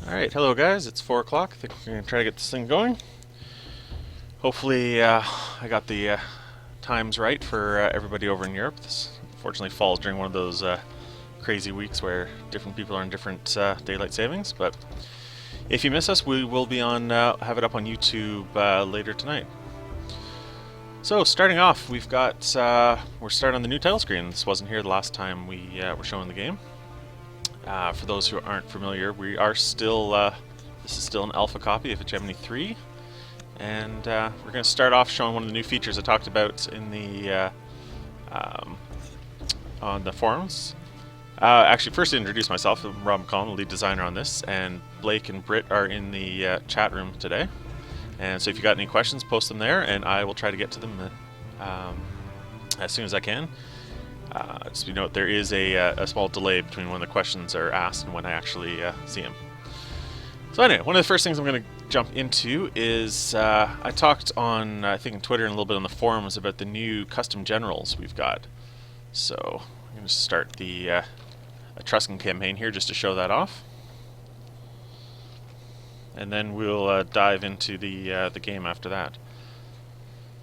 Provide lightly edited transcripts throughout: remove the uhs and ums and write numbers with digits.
Alright, hello guys, it's 4 o'clock. I think we're going to try to get this thing going. Hopefully I got the times right for everybody over in Europe. This unfortunately falls during one of those crazy weeks where different people are in different daylight savings, but if you miss us, we will be on, have it up on YouTube later tonight. So starting off, we've got, we're starting on the new title screen. This wasn't here the last time we were showing the game. For those who aren't familiar, we are still, this is still an alpha copy of Hegemony 3, and we're going to start off showing one of the new features I talked about in the on the forums. Actually, first to introduce myself, I'm Rob McCollum, the lead designer on this, and Blake and Britt are in the chat room today. And so if you got any questions, post them there, and I will try to get to them as soon as I can. Just so you know, there is a small delay between when the questions are asked and when I actually see them. So anyway, one of the first things I'm going to jump into is I talked on, I think, on Twitter and a little bit on the forums about the new custom generals we've got. So I'm going to start the Etruscan campaign here just to show that off, and then we'll dive into the game after that.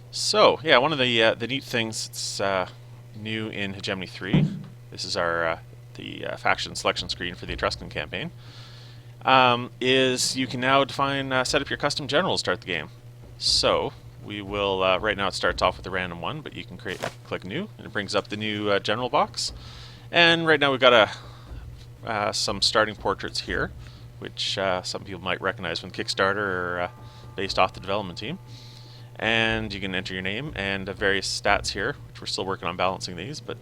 So yeah, one of the neat things that's new in Hegemony 3, this is our the faction selection screen for the Etruscan campaign, is you can now define, set up your custom general to start the game. So we will, right now it starts off with a random one, but you can click new, and it brings up the new general box. And right now we've got some starting portraits here, which some people might recognize from Kickstarter or based off the development team. And you can enter your name and various stats here, which we're still working on balancing these, but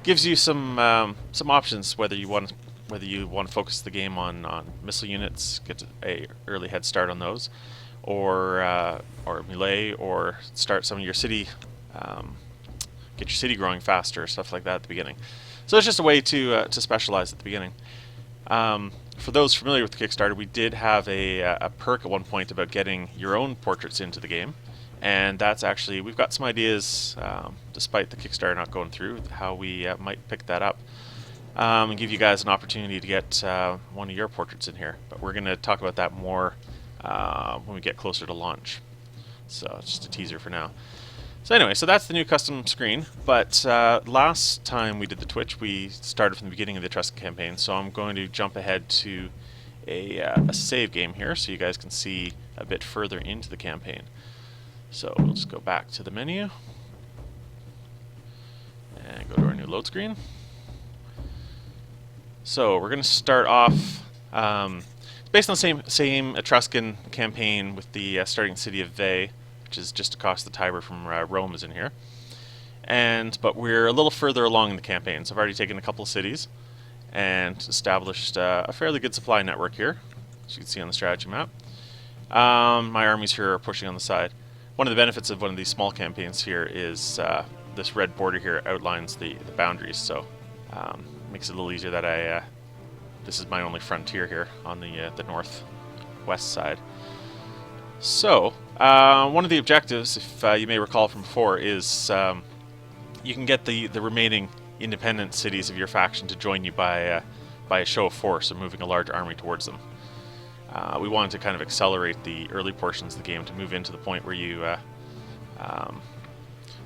gives you some options whether you want to focus the game on missile units, get a early head start on those, or melee, or start some of your city, get your city growing faster, stuff like that at the beginning. So it's just a way to specialize at the beginning. For those familiar with the Kickstarter, we did have a perk at one point about getting your own portraits into the game. And that's actually, we've got some ideas, despite the Kickstarter not going through, how we might pick that up and give you guys an opportunity to get one of your portraits in here. But we're going to talk about that more when we get closer to launch. So it's just a teaser for now. So anyway, so that's the new custom screen. But last time we did the Twitch, we started from the beginning of the Etruscan campaign. So I'm going to jump ahead to a save game here so you guys can see a bit further into the campaign. So we'll just go back to the menu and go to our new load screen. So we're going to start off based on the same Etruscan campaign with the starting city of Veii, which is just across the Tiber from Rome, is in here. But we're a little further along in the campaign, so I've already taken a couple of cities and established a fairly good supply network here, as you can see on the strategy map. My armies here are pushing on the side. One of the benefits of one of these small campaigns here is this red border here outlines the boundaries, so makes it a little easier that this is my only frontier here on the northwest side. So one of the objectives, if you may recall from before, is you can get the remaining independent cities of your faction to join you by a show of force, or moving a large army towards them. We wanted to kind of accelerate the early portions of the game to move into the point where you,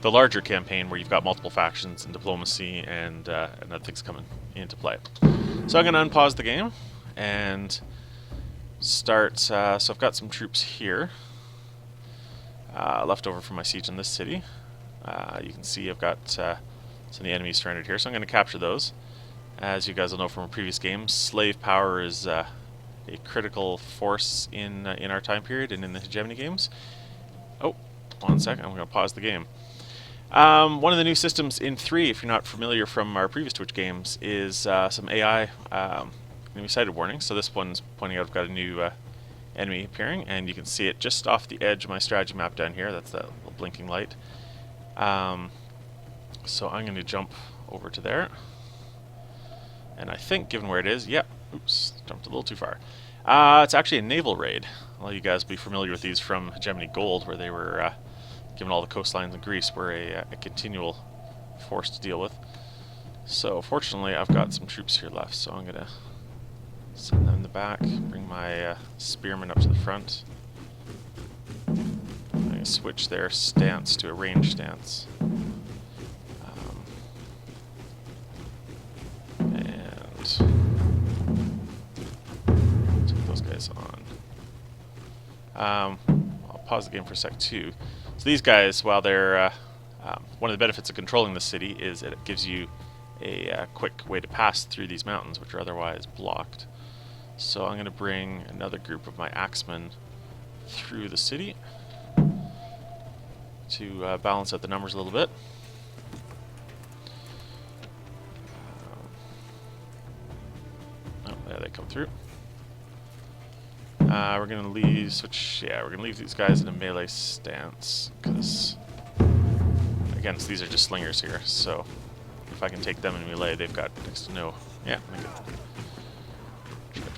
the larger campaign where you've got multiple factions and diplomacy and other things coming into play. So I'm going to unpause the game and start. So I've got some troops here left over from my siege in this city. You can see I've got some of the enemies surrounded here, so I'm going to capture those. As you guys will know from previous games, slave power is a critical force in our time period and in the Hegemony games. Oh, 1 second, I'm going to pause the game. One of the new systems in 3, if you're not familiar from our previous Twitch games, is some AI enemy sighted warnings. So this one's pointing out I've got a new enemy appearing, and you can see it just off the edge of my strategy map down here. That's that little blinking light. So I'm going to jump over to there. And I think, given where it is, yep, oops, jumped a little too far. It's actually a naval raid. A lot of you guys will be familiar with these from Hegemony Gold, where they were, given all the coastlines in Greece, were a continual force to deal with. So fortunately, I've got some troops here left, so I'm going to Send them in the back. Bring my spearmen up to the front. I'm going to switch their stance to a range stance. And take those guys on. I'll pause the game for a sec too. So these guys, while they're one of the benefits of controlling the city is that it gives you a quick way to pass through these mountains, which are otherwise blocked. So I'm going to bring another group of my axemen through the city to balance out the numbers a little bit. Oh, there they come through. We're going to leave, we're going to leave these guys in a melee stance, because, again, these are just slingers here, so if I can take them in melee, they've got next to no,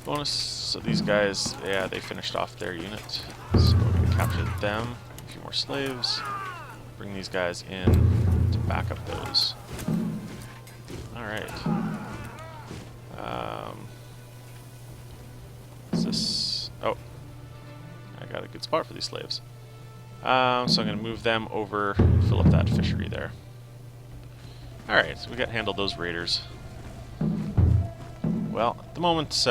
bonus. So these guys, they finished off their unit, so we're going to capture them, a few more slaves, bring these guys in to back up those. Alright. Is this... Oh. I got a good spot for these slaves. So I'm going to move them over and fill up that fishery there. Alright, so we got handled those raiders. Well, at the moment,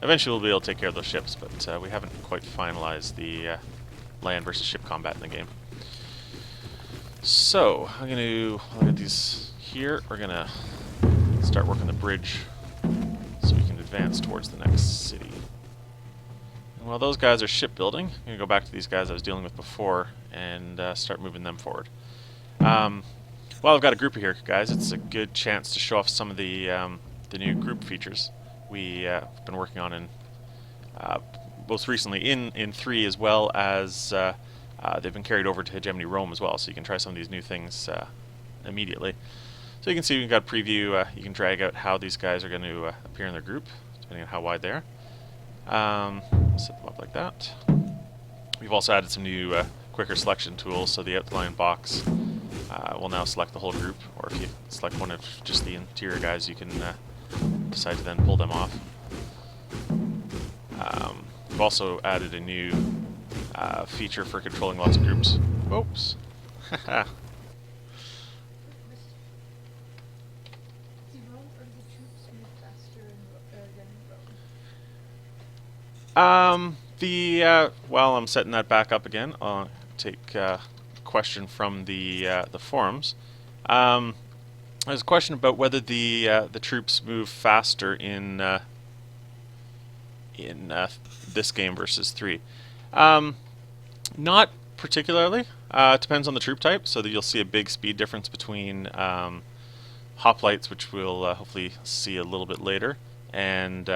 eventually we'll be able to take care of those ships, but we haven't quite finalized the land versus ship combat in the game. So, I'm going to look at these here. We're going to start working the bridge so we can advance towards the next city. And while those guys are shipbuilding, I'm going to go back to these guys I was dealing with before and start moving them forward. Well, I've got a group here, guys. It's a good chance to show off some of the new group features we've been working on in most recently in 3, as well as they've been carried over to Hegemony Rome as well, so you can try some of these new things immediately. So you can see we've got a preview. You can drag out how these guys are going to appear in their group, depending on how wide they are. Set them up like that. We've also added some new quicker selection tools, so the outline box will now select the whole group, or if you select one of just the interior guys, you can decide to then pull them off. We've also added a new feature for controlling lots of groups. Oops. While I'm setting that back up again, I'll take a question from the forums. There's a question about whether the troops move faster in this game versus 3. Not particularly. It depends on the troop type, so that you'll see a big speed difference between hoplites, which we'll hopefully see a little bit later, and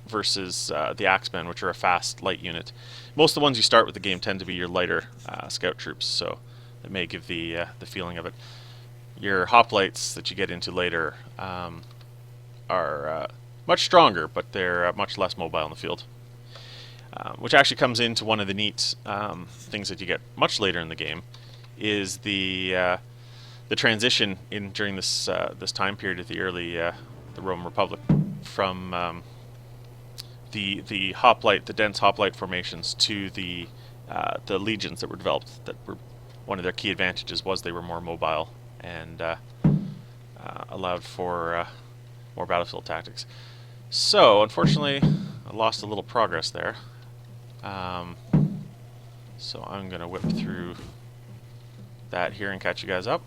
versus the Axemen, which are a fast, light unit. Most of the ones you start with the game tend to be your lighter scout troops, so it may give the feeling of it. Your hoplites that you get into later are much stronger, but they're much less mobile in the field. Which actually comes into one of the neat things that you get much later in the game, is the transition during this this time period of the early the Roman Republic from the hoplite, the dense hoplite formations, to the legions that were developed. That were one of their key advantages was they were more mobile and allowed for more battlefield tactics. So, unfortunately, I lost a little progress there. So I'm going to whip through that here and catch you guys up.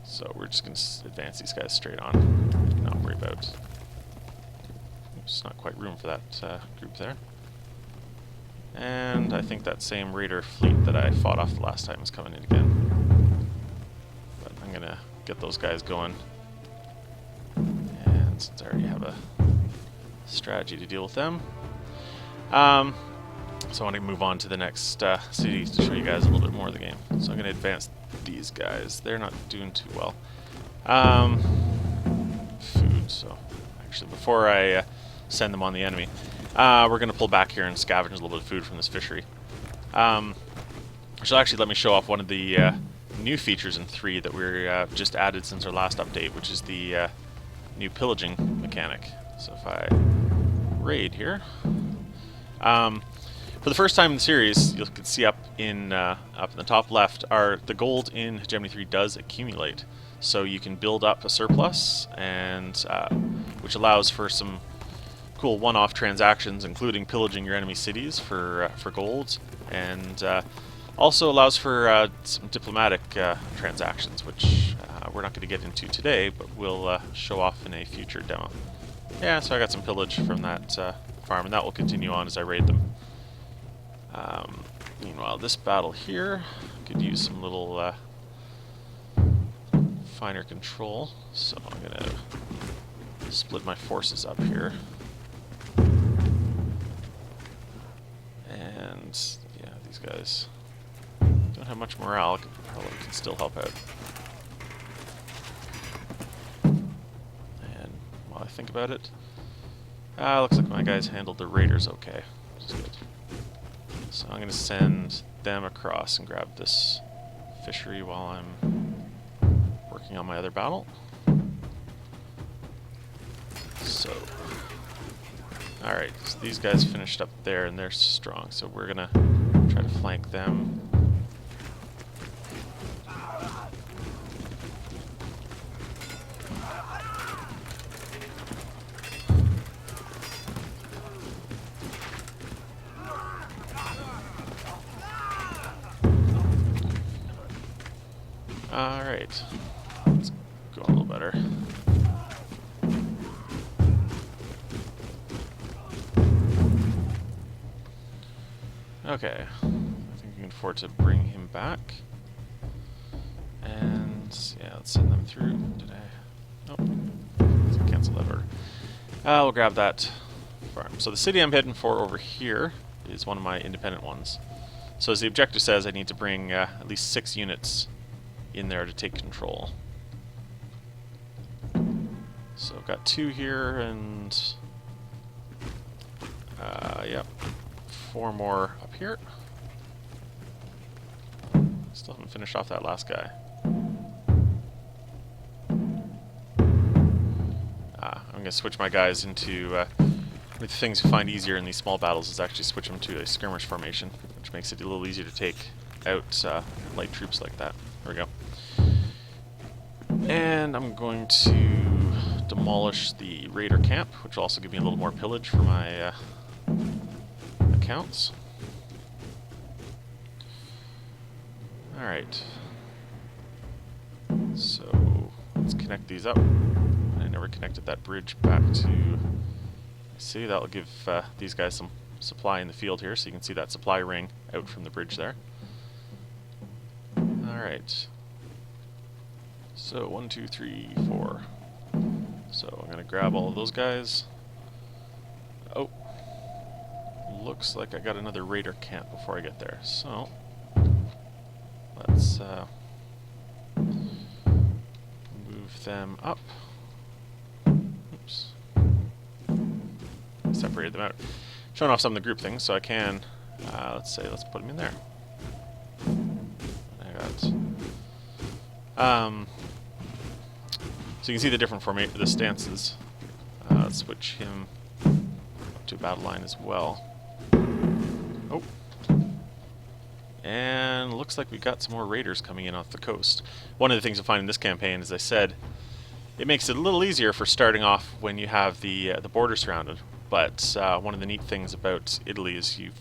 So we're just going to advance these guys straight on. Not worry about... Oops, not quite room for that group there. And I think that same raider fleet that I fought off the last time is coming in again. But I'm going to get those guys going. And since I already have a strategy to deal with them, so I want to move on to the next city to show you guys a little bit more of the game. So I'm going to advance these guys. They're not doing too well. Food, so actually before I send them on the enemy, we're going to pull back here and scavenge a little bit of food from this fishery. Which will actually let me show off one of the new features in 3 that we're just added since our last update, which is the new pillaging mechanic. So if I raid here, for the first time in the series, you can see up in the top left, the gold in Hegemony 3 does accumulate. So you can build up a surplus, and which allows for some cool one-off transactions, including pillaging your enemy cities for gold, and also allows for some diplomatic transactions, which we're not going to get into today, but we'll show off in a future demo. Yeah, so I got some pillage from that farm, and that will continue on as I raid them. Meanwhile, this battle here could use some little finer control, so I'm going to split my forces up here. And yeah, these guys don't have much morale, although we can still help out. And while I think about it, looks like my guys handled the raiders okay, which is good. So I'm going to send them across and grab this fishery while I'm working on my other battle. So, alright, so these guys finished up there and they're strong, so we're going to try to flank them. Alright, let's go a little better. Okay, I think we can afford to bring him back. And yeah, let's send them through today. Nope, let's cancel that order. We'll grab that farm. So the city I'm heading for over here is one of my independent ones. So as the objective says, I need to bring at least 6 units in there to take control. So I've got 2 here, and yep, 4 more up here. Still haven't finished off that last guy. I'm going to switch my guys into the things you find easier in these small battles is actually switch them to a skirmish formation, which makes it a little easier to take out light troops like that. There we go. And I'm going to demolish the raider camp, which will also give me a little more pillage for my accounts. Alright. So, let's connect these up. I never connected that bridge back to... See, that'll give these guys some supply in the field here, so you can see that supply ring out from the bridge there. Alright. So, 1, 2, 3, 4. So, I'm going to grab all of those guys. Oh. Looks like I got another raider camp before I get there. So, let's move them up. Oops. Separated them out. Showing off some of the group things, so I can, let's put them in there. I got... so you can see the different the stances. Let's switch him up to battle line as well. Oh. And looks like we got some more raiders coming in off the coast. One of the things you'll find in this campaign, as I said, it makes it a little easier for starting off when you have the border surrounded. But one of the neat things about Italy is you're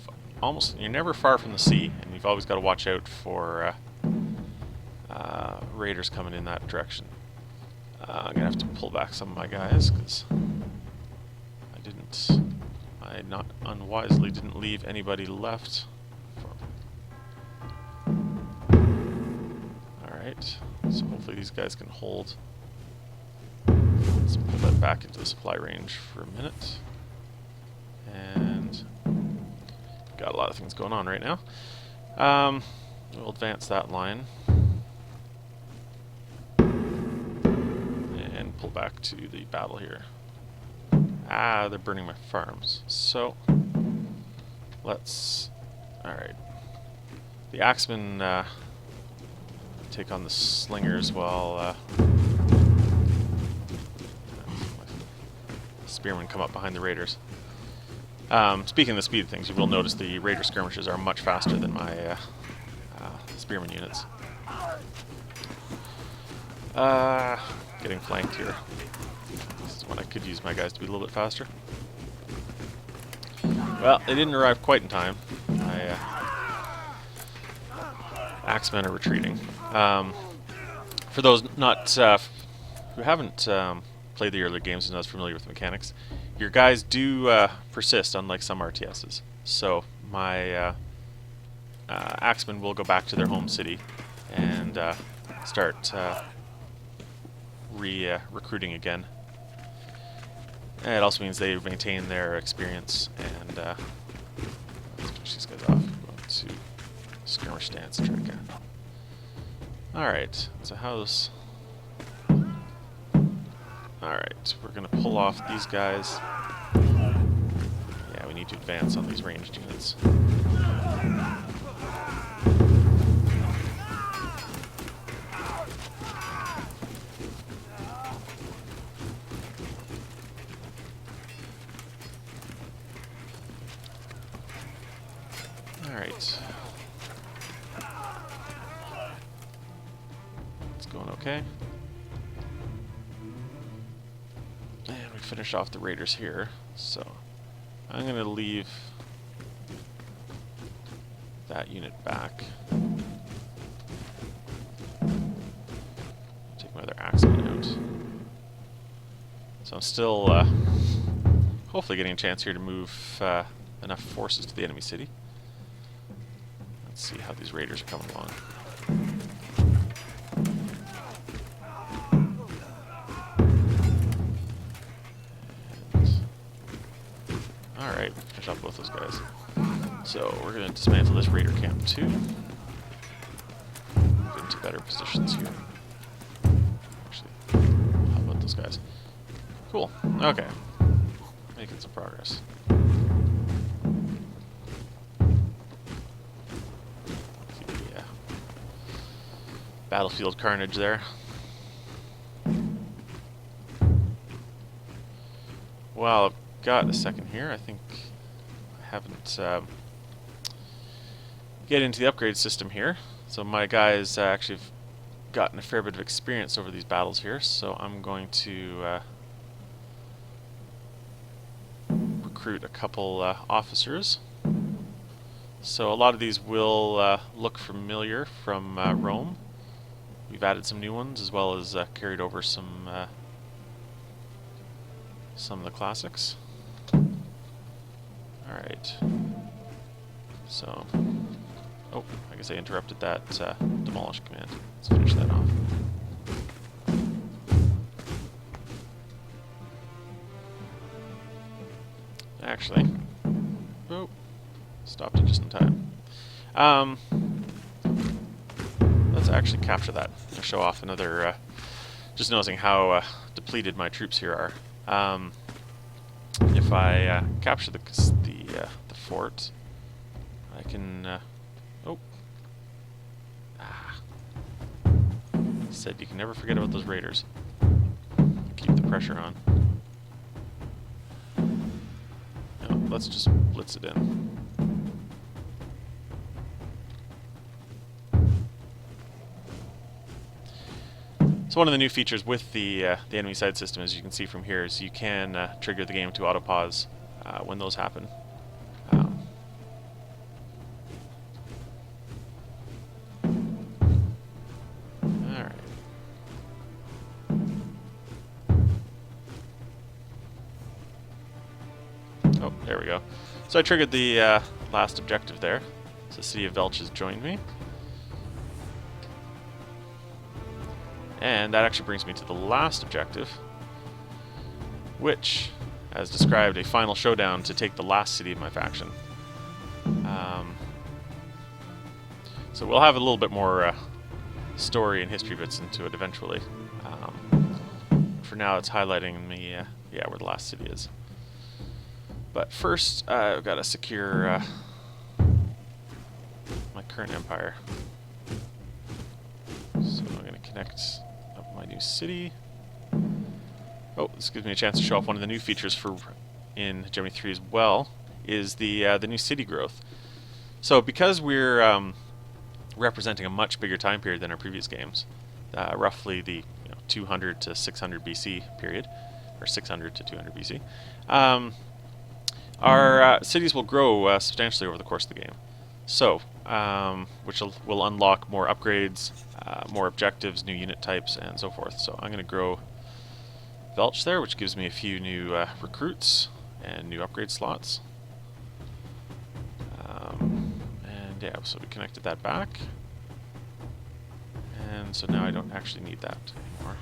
never far from the sea, and you've always got to watch out for raiders coming in that direction. I'm gonna have to pull back some of my guys because I not unwisely didn't leave anybody left. Alright, so hopefully these guys can hold. Let's pull that back into the supply range for a minute. And got a lot of things going on right now. We'll advance that line. And pull back to the battle here. They're burning my farms. So, let's... Alright. The axemen take on the slingers while... spearmen come up behind the raiders. Speaking of the speed of things, you will notice the raider skirmishes are much faster than my spearmen units. Getting flanked here. This is when I could use my guys to be a little bit faster. Well, they didn't arrive quite in time. My axemen are retreating. For those who haven't played the earlier games and not as familiar with the mechanics, your guys do persist, unlike some RTSs. So my axemen will go back to their home city and start recruiting again. And it also means they maintain their experience, and let's finish these guys off. Go to skirmish stance, try again. Alright, so how's... Alright, we're going to pull off these guys. Yeah, we need to advance on these ranged units. Alright. It's going okay. And we finish off the raiders here, so I'm going to leave that unit back. Take my other axeman out. So I'm still hopefully getting a chance here to move enough forces to the enemy city. Let's see how these raiders are coming along. Alright, finish off both those guys. So we're going to dismantle this raider camp too. Get into better positions here. Actually, how about those guys? Cool. Okay. Making some progress. Battlefield carnage there. Well, I've got a second here. I think I haven't get into the upgrade system here. So my guys actually have gotten a fair bit of experience over these battles here. So I'm going to recruit a couple officers. So a lot of these will look familiar from Rome. We've added some new ones, as well as carried over some of the classics. Alright. So... Oh, I guess I interrupted that demolish command. Let's finish that off. Actually... Oh, stopped it just in time. Let's actually capture that. I'll show off another, just noticing how depleted my troops here are. If I capture the fort, I can, oh. Said you can never forget about those raiders. Keep the pressure on. No, let's just blitz it in. So one of the new features with the enemy side system, as you can see from here, is you can trigger the game to auto pause when those happen. Alright. Oh, there we go. So I triggered the last objective there. So the city of Velch has joined me. And that actually brings me to the last objective, which, as described, a final showdown to take the last city of my faction. So we'll have a little bit more story and history bits into it eventually. For now, it's highlighting me, yeah, where the last city is. But first, I've got to secure my current empire. So I'm going to connect up my new city. Oh, this gives me a chance to show off one of the new features for in Hegemony 3 as well, is the new city growth. So because we're representing a much bigger time period than our previous games, roughly the 200 to 600 BC period, or 600 to 200 BC, our cities will grow substantially over the course of the game. So, which will unlock more upgrades, more objectives, new unit types, and so forth. So I'm going to grow Velch there, which gives me a few new recruits and new upgrade slots. And yeah, so we connected that back. And so now I don't actually need that anymore.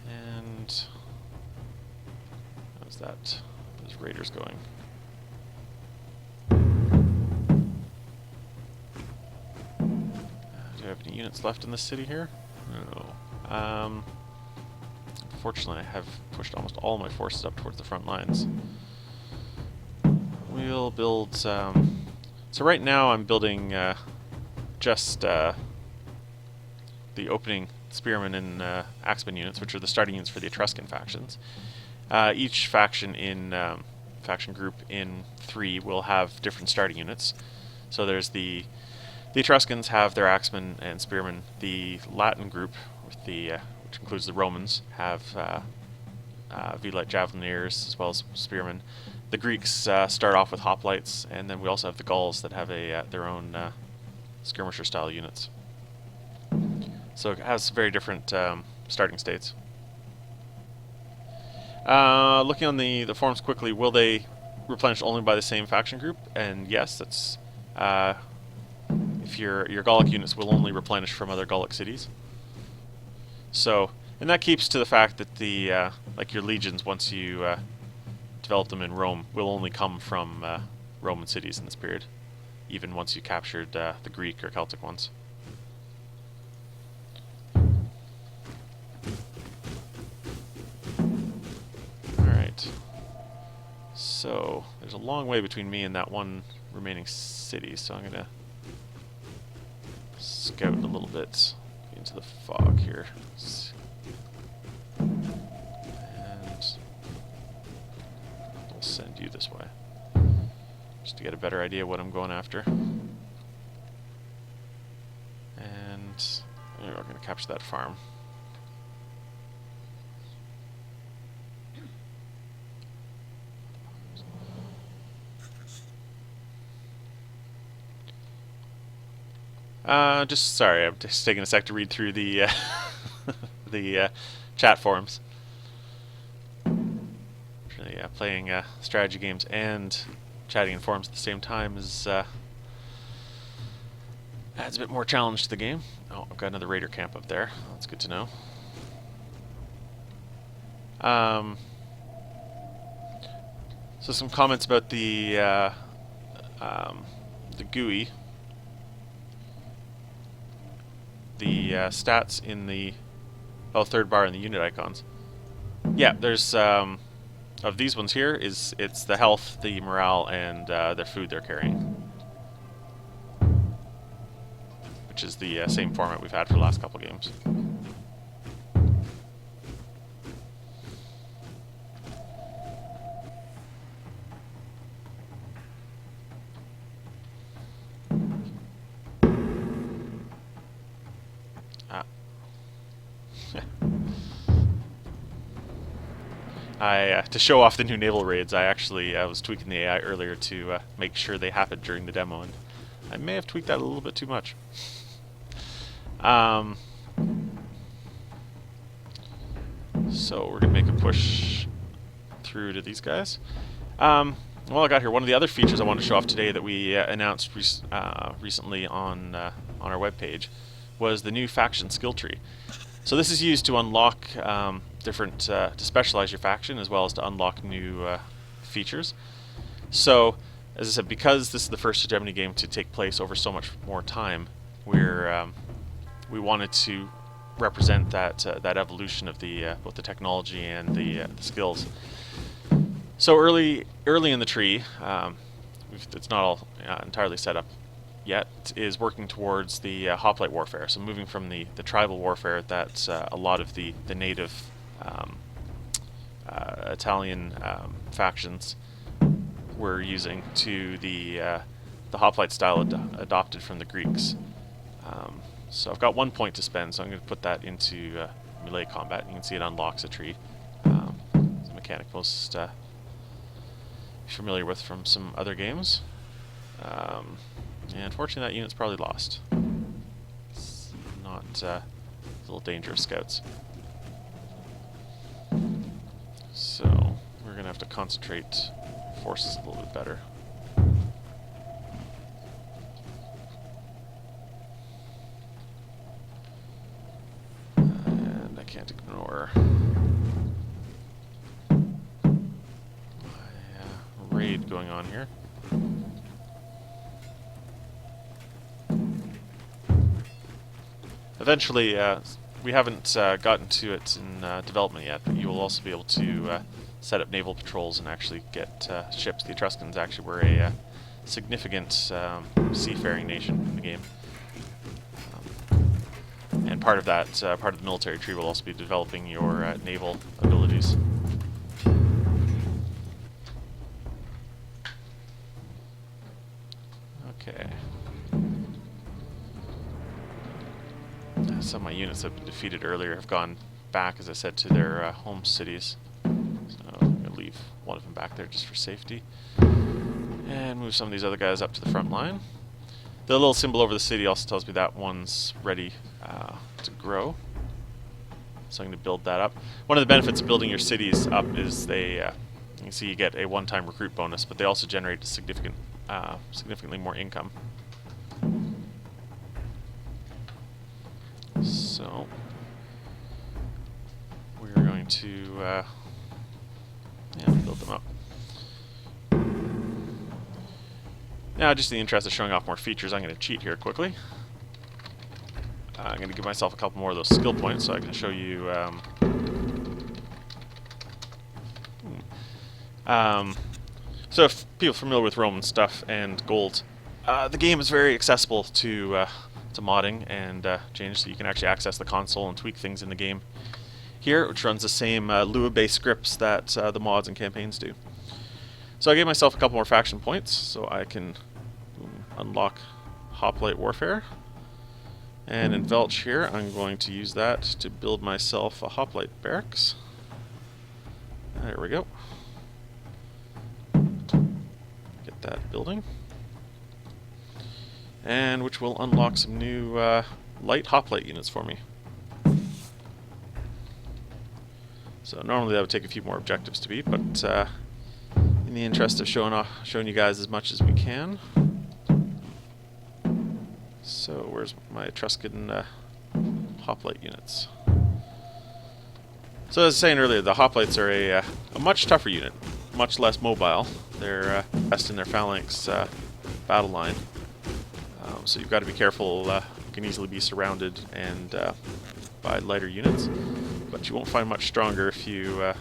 And how's that? Those raiders going? Do I have any units left in this city here? No. Unfortunately, I have pushed almost all my forces up towards the front lines. We'll build. So right now I'm building just the opening spearmen and axemen units, which are the starting units for the Etruscan factions. Each faction in faction group in 3 will have different starting units. So there's the Etruscans have their axemen and spearmen. The Latin group, with the which includes the Romans, have Velite javeliniers as well as spearmen. The Greeks start off with hoplites, and then we also have the Gauls that have their own skirmisher style units. So it has very different starting states. Looking on the forums quickly, will they replenish only by the same faction group? And yes, that's if your Gallic units will only replenish from other Gallic cities. So, and that keeps to the fact that the like your legions, once you develop them in Rome, will only come from Roman cities in this period, even once you captured the Greek or Celtic ones. Alright. So, there's a long way between me and that one remaining city, so I'm going to scout a little bit into the fog here. And I'll send you this way, just to get a better idea what I'm going after. And we're going to capture that farm. Just sorry, I'm just taking a sec to read through the the chat forums. Yeah, playing strategy games and chatting in forums at the same time is adds a bit more challenge to the game. Oh, I've got another raider camp up there. That's good to know. So some comments about the GUI. The stats in the third bar in the unit icons. Yeah, there's of these ones here it's the health, the morale, and their food they're carrying, which is the same format we've had for the last couple games. To show off the new naval raids, I actually was tweaking the AI earlier to make sure they happened during the demo, and I may have tweaked that a little bit too much. So we're going to make a push through to these guys. Well, I got here. One of the other features I wanted to show off today that we announced recently on our webpage was the new faction skill tree. So this is used to unlock different, to specialize your faction, as well as to unlock new features. So, as I said, because this is the first Hegemony game to take place over so much more time, we wanted to represent that that evolution of the both the technology and the skills. So early in the tree, it's not all entirely set up yet is working towards the hoplite warfare. So moving from the tribal warfare that a lot of the native Italian factions were using to the hoplite style adopted from the Greeks. So I've got 1 point to spend, so I'm going to put that into melee combat. You can see it unlocks a tree. It's a mechanic most familiar with from some other games. And unfortunately that unit's probably lost. It's not a little dangerous scouts. So we're going to have to concentrate forces a little bit better. And I can't ignore my raid going on here. Eventually, we haven't gotten to it in development yet, but you will also be able to set up naval patrols and actually get ships. The Etruscans actually were a significant seafaring nation in the game. And part of that, part of the military tree will also be developing your naval abilities. Okay. Some of my units that have been defeated earlier have gone back, as I said, to their home cities. So I'm going to leave one of them back there just for safety. And move some of these other guys up to the front line. The little symbol over the city also tells me that one's ready to grow. So I'm going to build that up. One of the benefits of building your cities up is they, you can see you get a one-time recruit bonus, but they also generate significantly more income. So we're going to build them up. Now, just in the interest of showing off more features, I'm going to cheat here quickly. I'm going to give myself a couple more of those skill points so I can show you. So if people are familiar with Roman stuff and gold, the game is very accessible to modding and change, so you can actually access the console and tweak things in the game here, which runs the same Lua-based scripts that the mods and campaigns do. So I gave myself a couple more faction points so I can unlock Hoplite Warfare. And in Velch here, I'm going to use that to build myself a Hoplite Barracks. There we go. Get that building. And which will unlock some new light hoplite units for me. So normally that would take a few more objectives to beat, but in the interest of showing you guys as much as we can. So where's my Etruscan hoplite units? So as I was saying earlier, the hoplites are a much tougher unit, much less mobile. They're best in their phalanx battle line. So you've got to be careful. You can easily be surrounded and by lighter units, but you won't find much stronger if you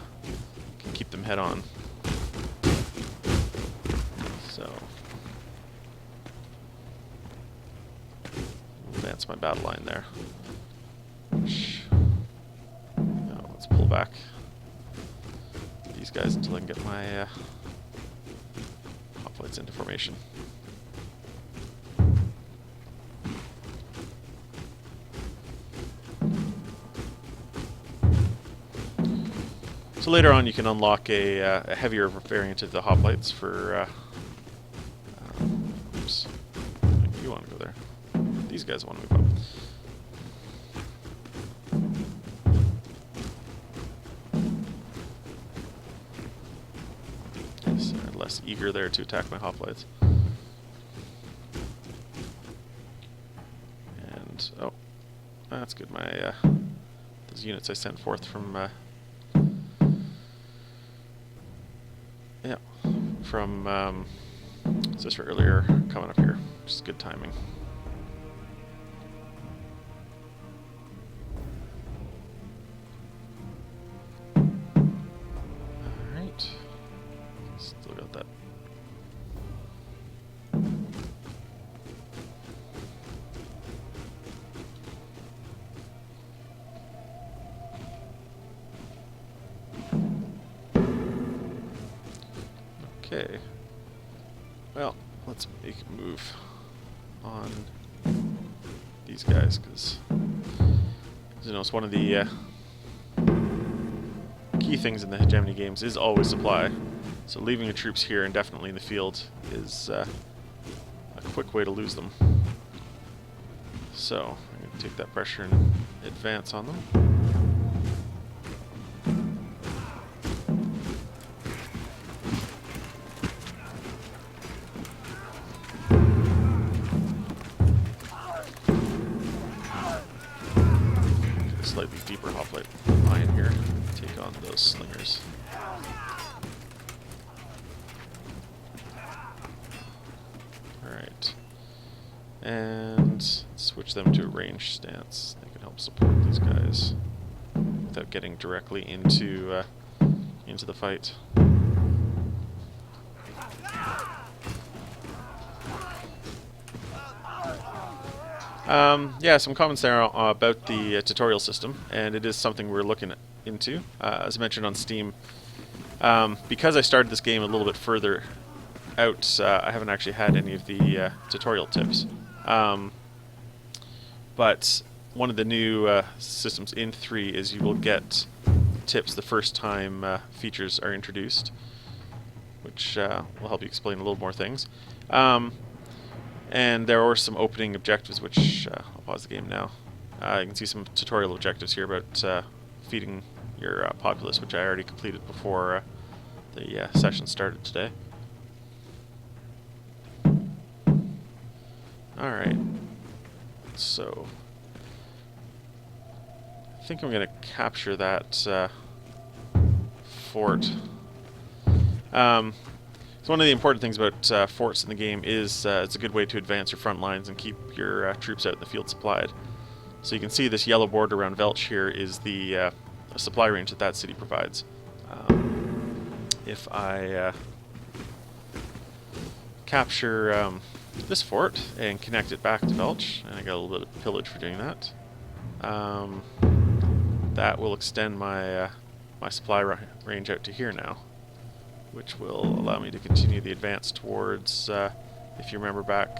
can keep them head on. So advance my battle line there. Now let's pull back these guys until I can get my hoplites into formation. So later on you can unlock a heavier variant of the hoplites for... oops. You want to go there. These guys want to move up. Yes, they're less eager there to attack my hoplites. And, oh, that's good. My those units I sent forth from... from this earlier coming up here, which is good timing. Alright. Still got that. Okay. Well, let's make a move on these guys, because you know it's one of the key things in the Hegemony games is always supply. So leaving your troops here indefinitely in the field is a quick way to lose them. So I'm going to take that pressure and advance on them. Slightly deeper hoplite line here. Take on those slingers. Alright. And switch them to a ranged stance. They can help support these guys without getting directly into the fight. Yeah, some comments there about the tutorial system, and it is something we're looking into. As I mentioned on Steam, because I started this game a little bit further out, I haven't actually had any of the tutorial tips. But one of the new systems in 3 is you will get tips the first time features are introduced, which will help you explain a little more things. And there are some opening objectives, which I'll pause the game now. You can see some tutorial objectives here about feeding your populace, which I already completed before the session started today. Alright, so I think I'm going to capture that fort. So one of the important things about forts in the game is it's a good way to advance your front lines and keep your troops out in the field supplied. So you can see this yellow border around Velch here is the supply range that city provides. If I capture this fort and connect it back to Velch, and I got a little bit of pillage for doing that, that will extend my my supply range out to here now, which will allow me to continue the advance towards, if you remember back,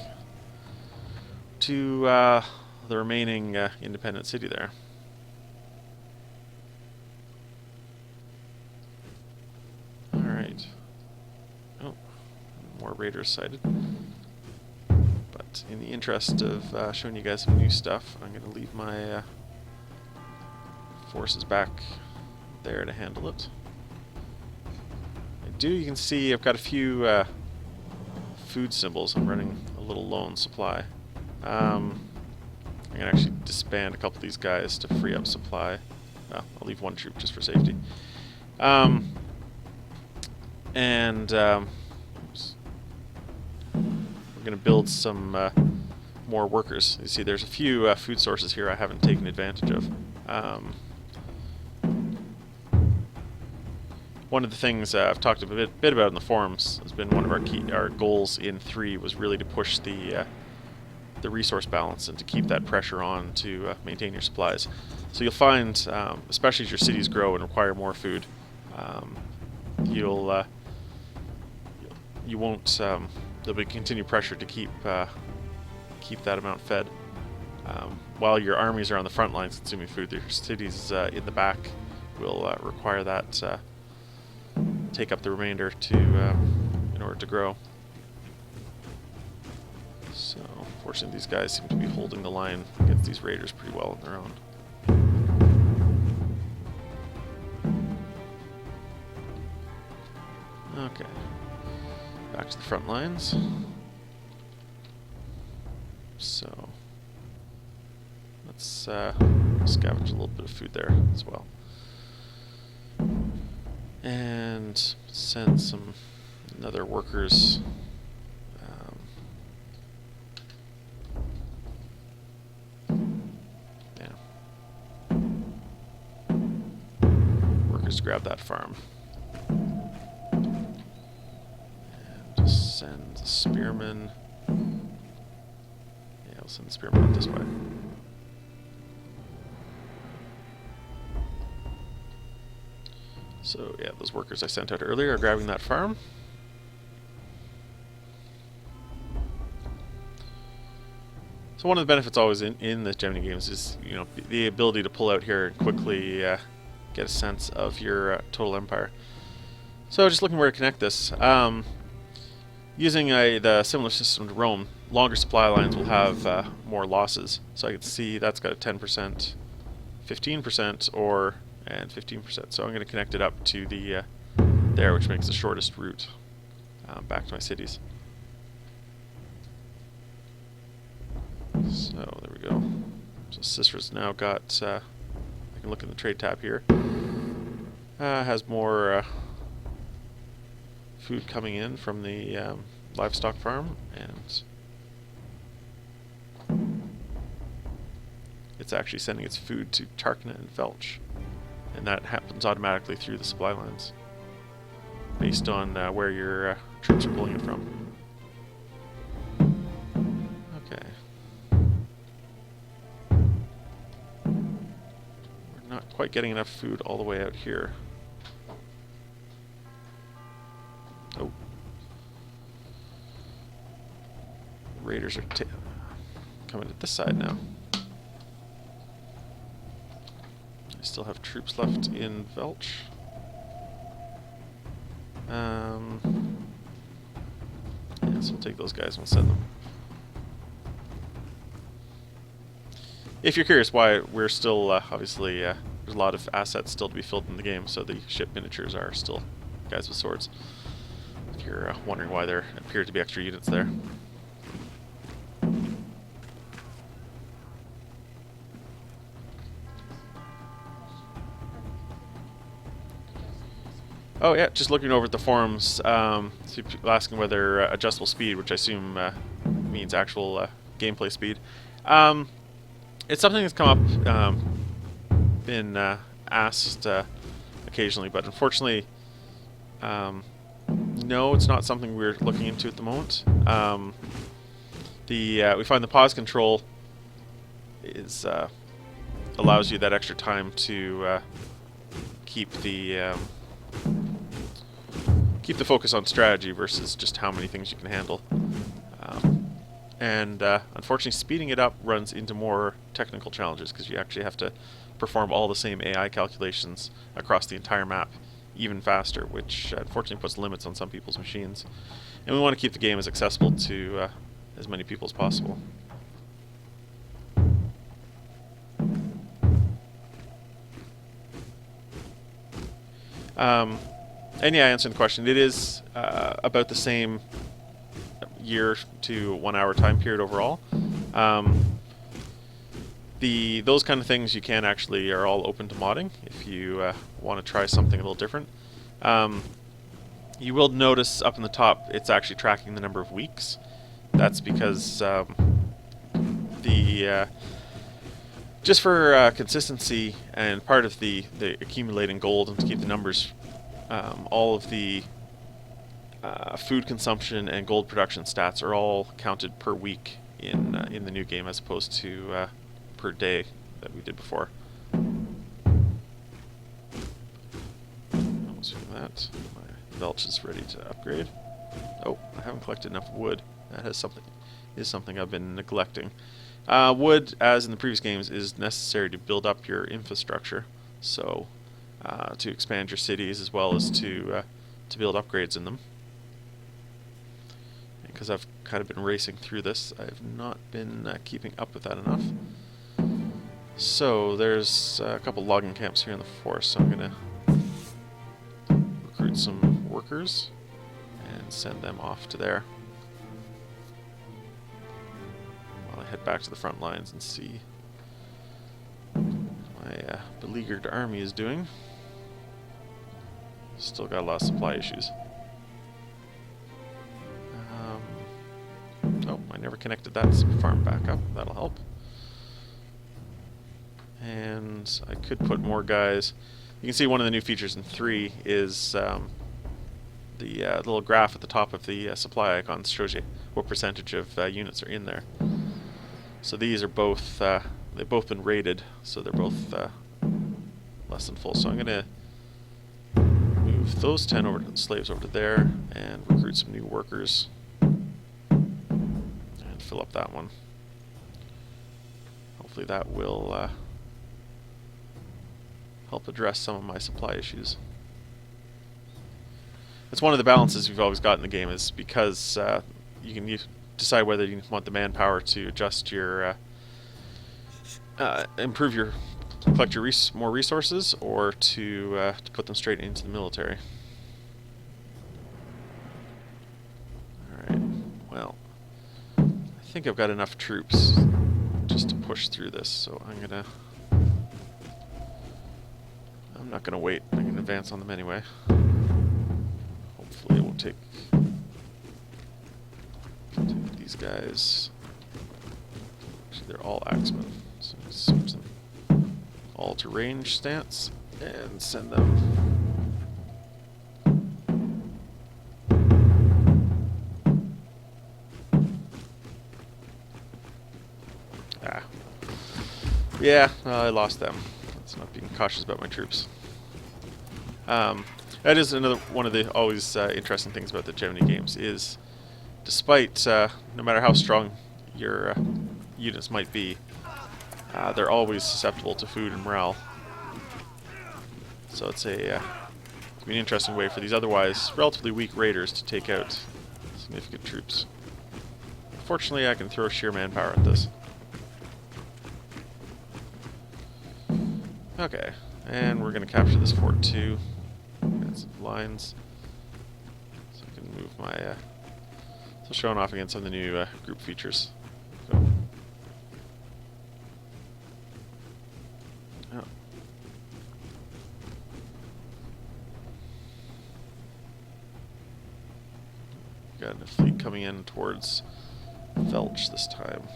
to the remaining independent city there. Alright. Oh, more raiders sighted. But in the interest of showing you guys some new stuff, I'm going to leave my forces back there to handle it. You can see I've got a few food symbols. I'm running a little low on supply. I'm going to actually disband a couple of these guys to free up supply. Well, I'll leave one troop just for safety. Oops. We're going to build some more workers. You see there's a few food sources here I haven't taken advantage of. One of the things I've talked a bit about in the forums has been one of our goals in 3 was really to push the resource balance and to keep that pressure on to maintain your supplies. So you'll find, especially as your cities grow and require more food, you won't there'll be continued pressure to keep that amount fed. While your armies are on the front lines consuming food, your cities in the back will require that. Take up the remainder to in order to grow. So, fortunately, these guys seem to be holding the line against these raiders pretty well on their own. Okay, back to the front lines. So, let's scavenge a little bit of food there as well. And send some other workers. Yeah. Workers to grab that farm. And just send the spearmen. Yeah, we'll send the spearmen up this way. So yeah, those workers I sent out earlier are grabbing that farm. So one of the benefits always in the Hegemony games is, you know, the ability to pull out here and quickly get a sense of your total empire. So just looking where to connect this. Using the similar system to Rome, longer supply lines will have more losses. So I can see that's got a 10%, 15%, and 15%. So I'm going to connect it up to the there, which makes the shortest route back to my cities. So there we go. So Cicera's now got, I can look in the trade tab here, has more food coming in from the livestock farm, and it's actually sending its food to Tarkna and Velch, and that happens automatically through the supply lines based on where your troops are pulling it from. Okay. We're not quite getting enough food all the way out here. Oh. Raiders are coming to this side now. I still have troops left in Velch. Yeah, so we'll take those guys and we'll send them. If you're curious why we're still, obviously, there's a lot of assets still to be filled in the game, so the ship miniatures are still guys with swords. If you're wondering why there appear to be extra units there. Oh yeah, just looking over at the forums, so people asking whether adjustable speed, which I assume means actual gameplay speed. It's something that's come up, been asked occasionally, but unfortunately, no, it's not something we're looking into at the moment. We find the pause control is allows you that extra time to keep the focus on strategy versus just how many things you can handle. And unfortunately, speeding it up runs into more technical challenges because you actually have to perform all the same AI calculations across the entire map even faster, which unfortunately puts limits on some people's machines. And we want to keep the game as accessible to as many people as possible. And yeah, answering the question, it is about the same year to 1 hour time period overall. Those kind of things you can actually are all open to modding if you want to try something a little different. You will notice up in the top it's actually tracking the number of weeks. That's because just for consistency and part of the accumulating gold and to keep the numbers, all of the food consumption and gold production stats are all counted per week in the new game as opposed to per day that we did before. Almost doing that. My Velch is ready to upgrade. Oh, I haven't collected enough wood. That is something I've been neglecting. Wood, as in the previous games, is necessary to build up your infrastructure. So, to expand your cities as well as to build upgrades in them. Because I've kind of been racing through this, I've not been keeping up with that enough. So there's a couple logging camps here in the forest, so I'm going to recruit some workers and send them off to there. While I head back to the front lines and see what my beleaguered army is doing. Still got a lot of supply issues. Oh, I never connected that farm back up. That'll help. And I could put more guys. You can see one of the new features in 3 is the little graph at the top of the supply icons shows you what percentage of units are in there. So these are both, they've both been rated, so they're both less than full. So I'm going to move those 10 slaves over to there and recruit some new workers. Fill up that one. hopefully that will help address some of my supply issues. It's one of the balances you've always got in the game, is because you can decide whether you want the manpower to adjust your collect your more resources, or to put them straight into the military. Alright, well, I think I've got enough troops just to push through this, so I'm not gonna wait. I'm gonna advance on them anyway. Hopefully it will take these guys. Actually, they're all axemen, so switch them all to range stance and send them. Yeah, I lost them. That's not being cautious about my troops. That is another one of the always interesting things about the Hegemony games, is despite no matter how strong your units might be, they're always susceptible to food and morale. So it's an interesting way for these otherwise relatively weak raiders to take out significant troops. Fortunately, I can throw sheer manpower at this. Okay, and we're going to capture this fort too. Got some lines, so I can move my. So showing off again some of the new group features. Go. Oh. Got a fleet coming in towards Felch this time.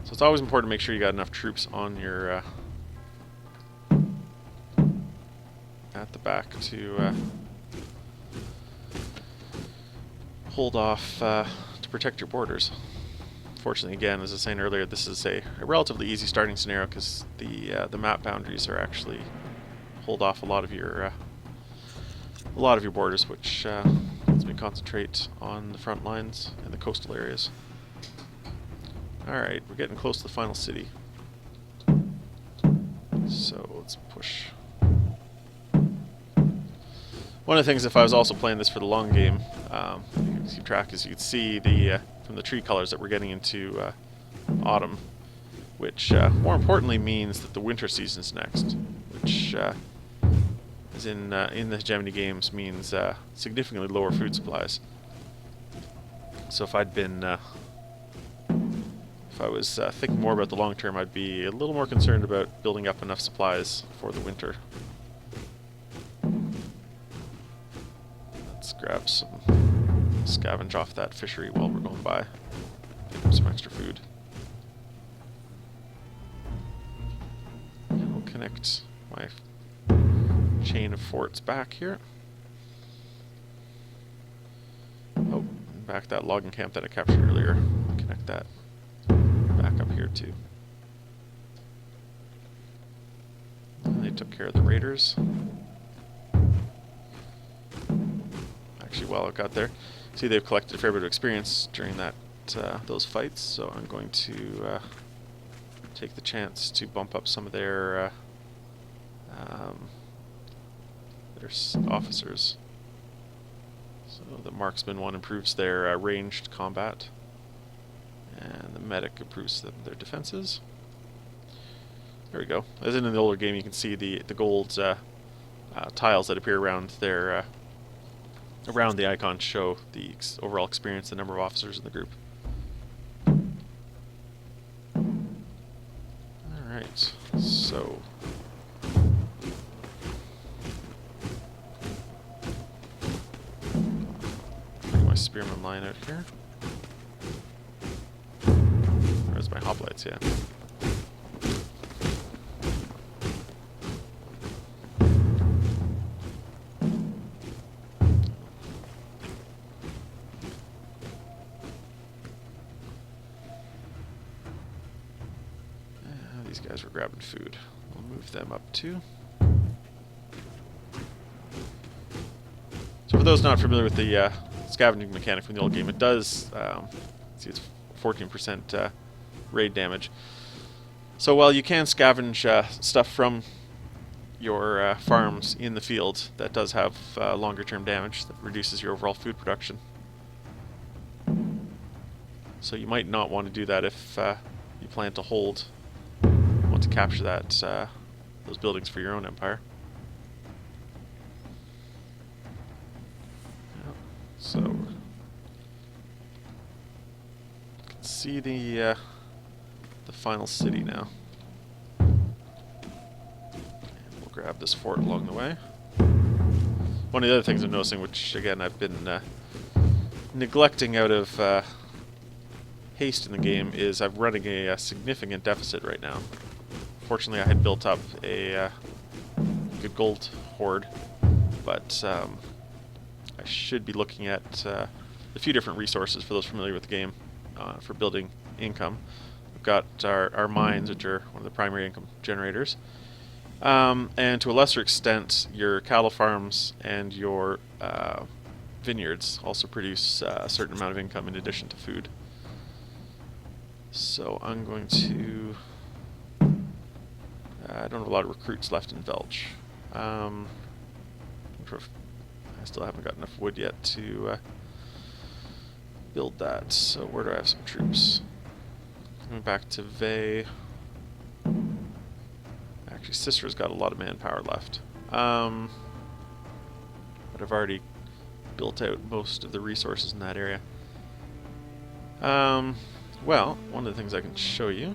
So it's always important to make sure you got enough troops on your at the back to hold off to protect your borders. Fortunately, again, as I was saying earlier, this is a relatively easy starting scenario because the map boundaries are actually hold off a lot of your borders, which lets me concentrate on the front lines and the coastal areas. Alright, we're getting close to the final city. So let's push. One of the things, if I was also playing this for the long game, you can keep track, is you can see from the tree colors that we're getting into autumn, which more importantly means that the winter season's next, which is in the Hegemony games means significantly lower food supplies. So if I'd been if I was thinking more about the long term, I'd be a little more concerned about building up enough supplies for the winter. Let's grab some, scavenge off that fishery while we're going by. Pick up some extra food. And we'll connect my chain of forts back here. Oh, back that logging camp that I captured earlier. Connect that back up here too. And they took care of the raiders. Actually, while I've got there, see they've collected a fair bit of experience during those fights, so I'm going to take the chance to bump up some of their officers. So the marksman one improves their ranged combat, and the medic improves their defenses. There we go. As in the older game, you can see the gold tiles that appear around their around the icon show the overall experience, the number of officers in the group. Alright, so bring my spearman line out here. Where's my hoplites? Yeah. These guys were grabbing food. We'll move them up too. So for those not familiar with the scavenging mechanic from the old game. It does, see, it's 14% raid damage. So while you can scavenge stuff from your farms in the field, that does have longer term damage that reduces your overall food production. So you might not want to do that if you plan to want to capture those buildings for your own empire. Yeah. So you can see the final city now. Grab this fort along the way. One of the other things I'm noticing, which again I've been neglecting out of haste in the game, is I'm running a significant deficit right now. Fortunately, I had built up a good gold hoard, but I should be looking at a few different resources for those familiar with the game for building income. We've got our mines, which are one of the primary income generators. And to a lesser extent, your cattle farms and your vineyards also produce a certain amount of income in addition to food. So I'm going to... I don't have a lot of recruits left in Velch. I still haven't got enough wood yet to build that. So where do I have some troops? Coming back to Vey. Actually, Cicera's got a lot of manpower left. But I've already built out most of the resources in that area. Well, one of the things I can show you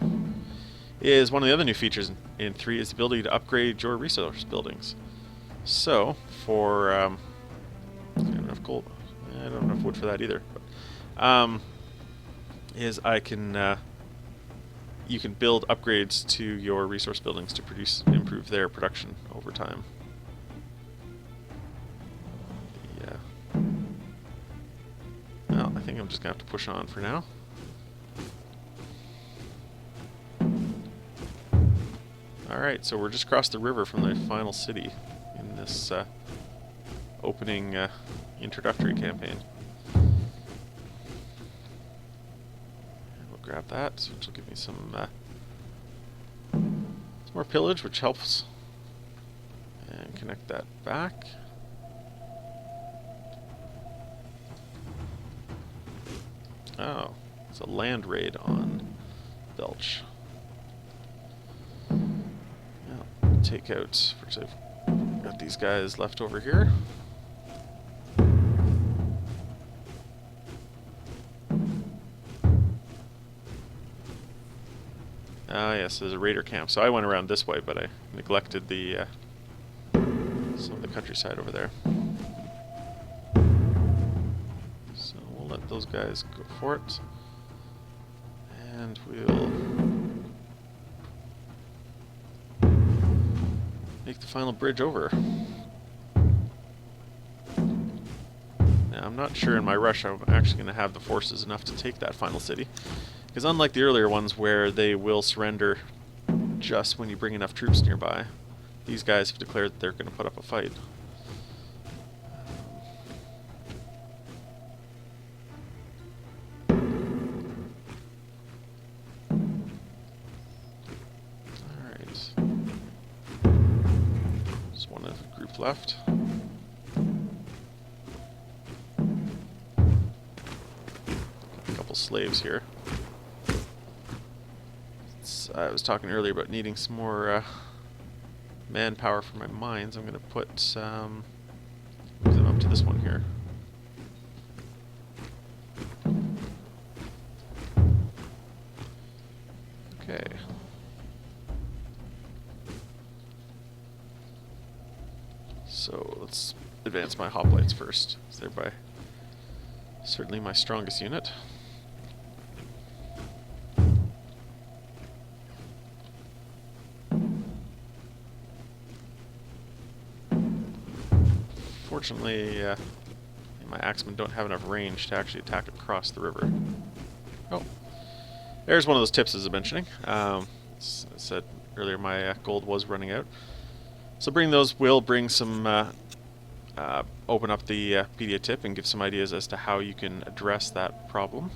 is one of the other new features in 3 is the ability to upgrade your resource buildings. So, for... I don't have enough gold. I don't have enough wood for that either. But, is I can... you can build upgrades to your resource buildings to improve their production over time. Yeah. Well, I think I'm just gonna have to push on for now. Alright, so we're just across the river from the final city in this opening introductory campaign. Grab that, which will give me some more pillage, which helps. And connect that back. Oh, it's a land raid on Belch. Now, take out, for example, got these guys left over here. Ah, yes, there's a raider camp. So I went around this way, but I neglected the some of the countryside over there. So we'll let those guys go for it, and we'll make the final bridge over. Now, I'm not sure in my rush I'm actually going to have the forces enough to take that final city. Because unlike the earlier ones where they will surrender just when you bring enough troops nearby, these guys have declared that they're going to put up a fight. Alright. Just one of the group left. A couple slaves here. I was talking earlier about needing some more manpower for my mines. I'm going to put move them up to this one here. Okay. So let's advance my hoplites first. It's thereby certainly my strongest unit. Unfortunately, my axemen don't have enough range to actually attack across the river. Oh, there's one of those tips I was mentioning. As I said earlier, my gold was running out. So bring those will bring some open up the media tip and give some ideas as to how you can address that problem.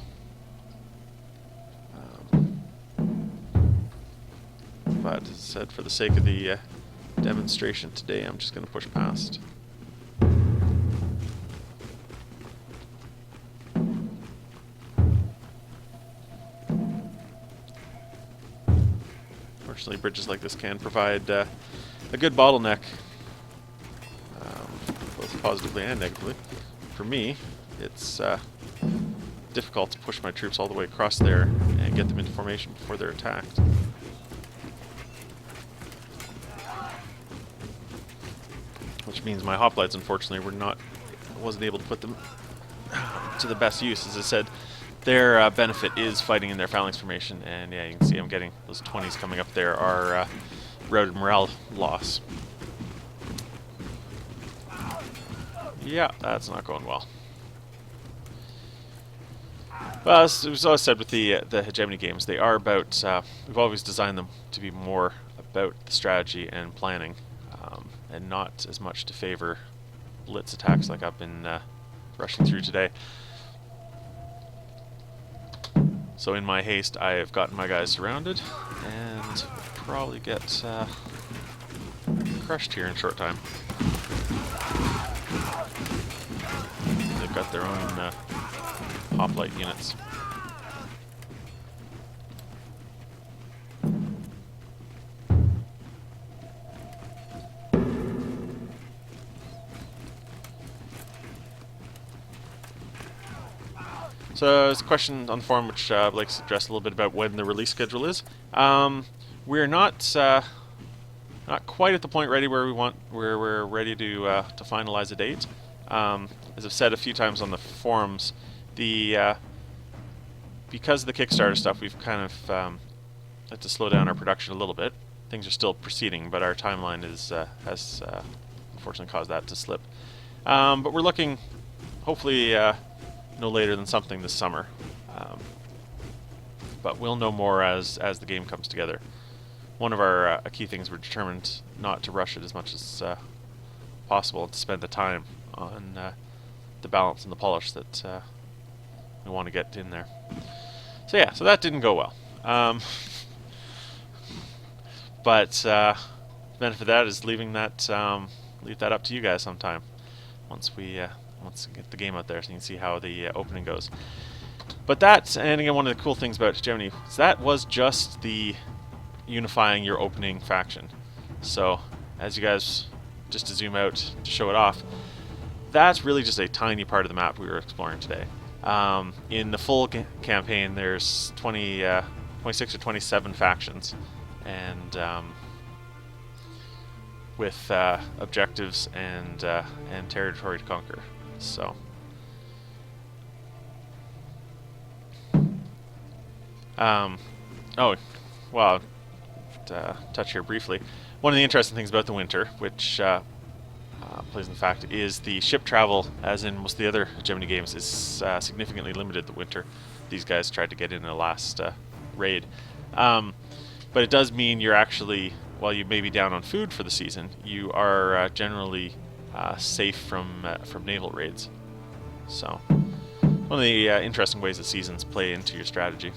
But as I said, for the sake of the demonstration today, I'm just going to push past. Fortunately, bridges like this can provide a good bottleneck, both positively and negatively. For me, it's difficult to push my troops all the way across there and get them into formation before they're attacked. Which means my hoplites, unfortunately, wasn't able to put them to the best use. As I said, their benefit is fighting in their phalanx formation, and yeah, you can see I'm getting those 20s coming up there are routed morale loss. Yeah, that's not going well. Well, as was always said with the Hegemony games, they are about, we've always designed them to be more about the strategy and planning, and not as much to favor blitz attacks like I've been rushing through today. So in my haste, I have gotten my guys surrounded, and probably get crushed here in a short time. They've got their own hoplite units. So there's a question on the forum which I'd like to address a little bit about when the release schedule is. We're not quite at the point where we're ready to finalize a date. As I've said a few times on the forums, because of the Kickstarter stuff, we've kind of had to slow down our production a little bit. Things are still proceeding, but our timeline has unfortunately caused that to slip. But we're looking, hopefully, no later than something this summer. But we'll know more as the game comes together. One of our key things, we're determined not to rush it as much as possible, and to spend the time on the balance and the polish that we want to get in there. So yeah, so that didn't go well. But the benefit of that is leave that up to you guys sometime once we get the game out there, so you can see how the opening goes. But that, and again, one of the cool things about Hegemony is that was just the unifying your opening faction. So as you guys, just to zoom out to show it off, that's really just a tiny part of the map we were exploring today. In the full campaign, there's 26 or 27 factions, and with objectives and territory to conquer. So, oh, well, touch here briefly. One of the interesting things about the winter, which plays in fact, is the ship travel, as in most of the other Hegemony games, is significantly limited the winter. These guys tried to get in the last raid. But it does mean you're actually, while you may be down on food for the season, you are generally safe from naval raids. So, one of the interesting ways that seasons play into your strategy.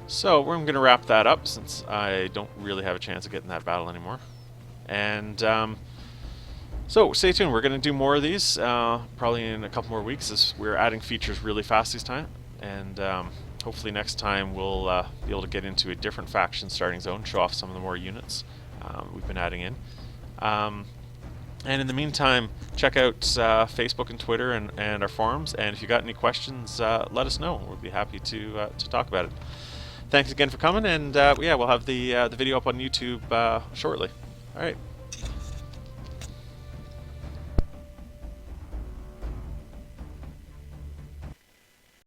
So, we're going to wrap that up, since I don't really have a chance of getting that battle anymore. And so stay tuned. We're going to do more of these probably in a couple more weeks, as we're adding features really fast this time. And hopefully next time we'll be able to get into a different faction starting zone, show off some of the more units we've been adding in. And in the meantime, check out Facebook and Twitter and our forums. And if you got any questions, let us know. We'll be happy to talk about it. Thanks again for coming, and yeah, we'll have the video up on YouTube shortly. All right.